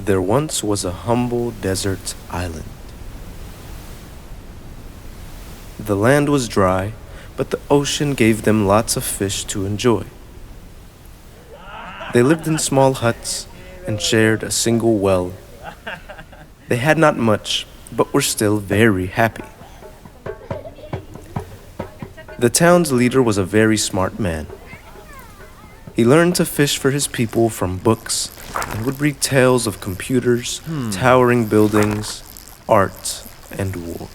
There once was a humble desert island. The land was dry, but the ocean gave them lots of fish to enjoy. They lived in small huts and shared a single well. They had not much, but were still very happy. The town's leader was a very smart man. He learned to fish for his people from books and would read tales of computers, towering buildings, art, and war.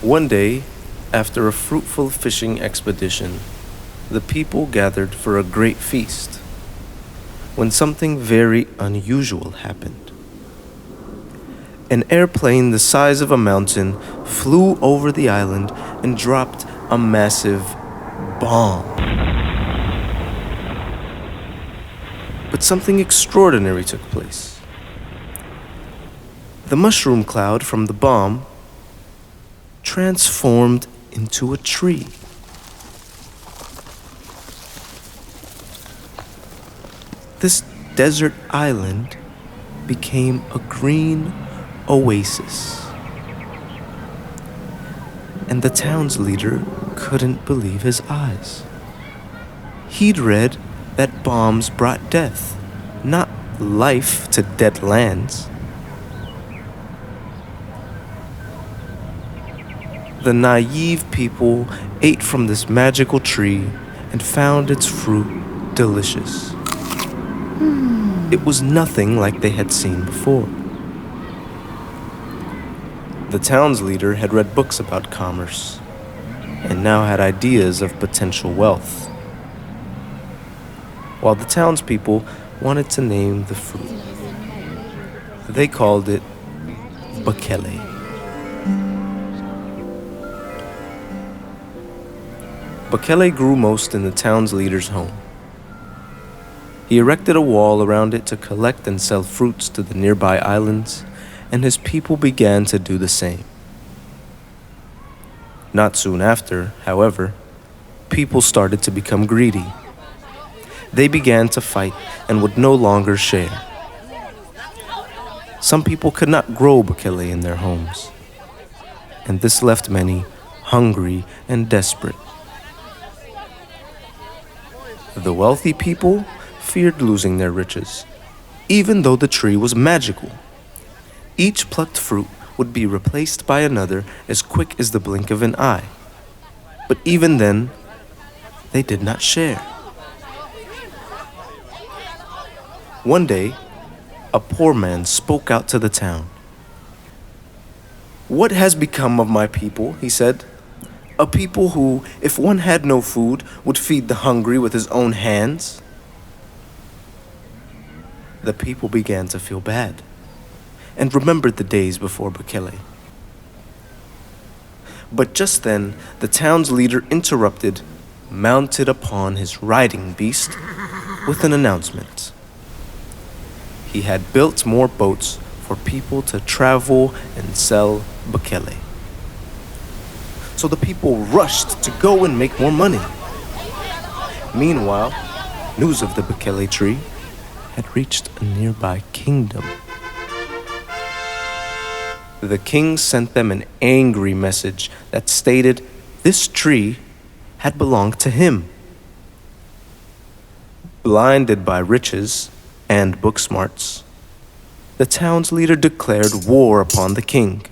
One day, after a fruitful fishing expedition, the people gathered for a great feast, when something very unusual happened. An airplane the size of a mountain flew over the island and dropped a massive bomb. But something extraordinary took place. The mushroom cloud from the bomb transformed into a tree. This desert island became a green oasis. And the town's leader couldn't believe his eyes. He'd read that bombs brought death, not life to dead lands. The naive people ate from this magical tree and found its fruit delicious. It was nothing like they had seen before. The town's leader had read books about commerce and now had ideas of potential wealth, while the townspeople wanted to name the fruit. They called it Bekele. Bekele grew most in the town's leader's home. He erected a wall around it to collect and sell fruits to the nearby islands, and his people began to do the same. Not soon after, however, people started to become greedy. They began to fight and would no longer share. Some people could not grow Bekele in their homes, and this left many hungry and desperate. The wealthy people feared losing their riches, even though the tree was magical. Each plucked fruit would be replaced by another as quick as the blink of an eye. But even then, they did not share. One day, a poor man spoke out to the town. "What has become of my people?" he said. "A people who, if one had no food, would feed the hungry with his own hands?" The people began to feel bad and remembered the days before Bekele. But just then, the town's leader interrupted, mounted upon his riding beast, with an announcement. He had built more boats for people to travel and sell Bekele. So the people rushed to go and make more money. Meanwhile, news of the Bekele tree had reached a nearby kingdom. The king sent them an angry message that stated this tree had belonged to him. Blinded by riches and book smarts, the town's leader declared war upon the king.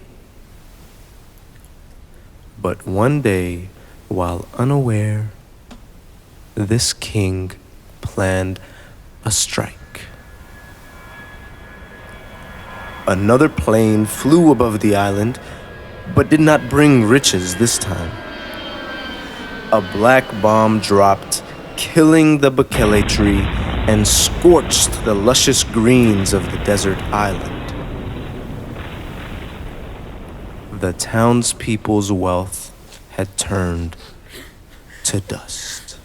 But one day, while unaware, this king planned a strike. Another plane flew above the island, but did not bring riches this time. A black bomb dropped, killing the Bekele tree and scorched the luscious greens of the desert island. The townspeople's wealth had turned to dust.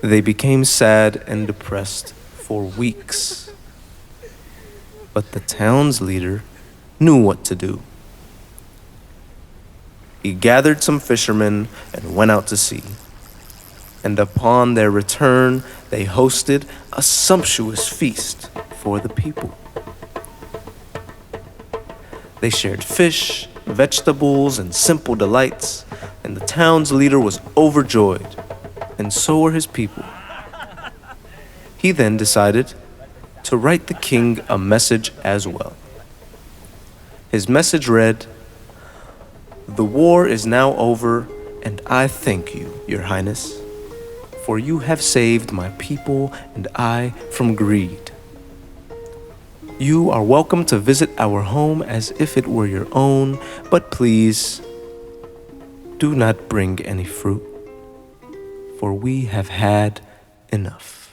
They became sad and depressed for weeks. But the town's leader knew what to do. He gathered some fishermen and went out to sea. and upon their return, they hosted a sumptuous feast for the people. They shared fish, vegetables, and simple delights, and the town's leader was overjoyed, and so were his people. He then decided to write the king a message as well. His message read, "The war is now over, and I thank you, Your Highness, for you have saved my people and I from greed. You are welcome to visit our home as if it were your own, but please do not bring any fruit, for we have had enough."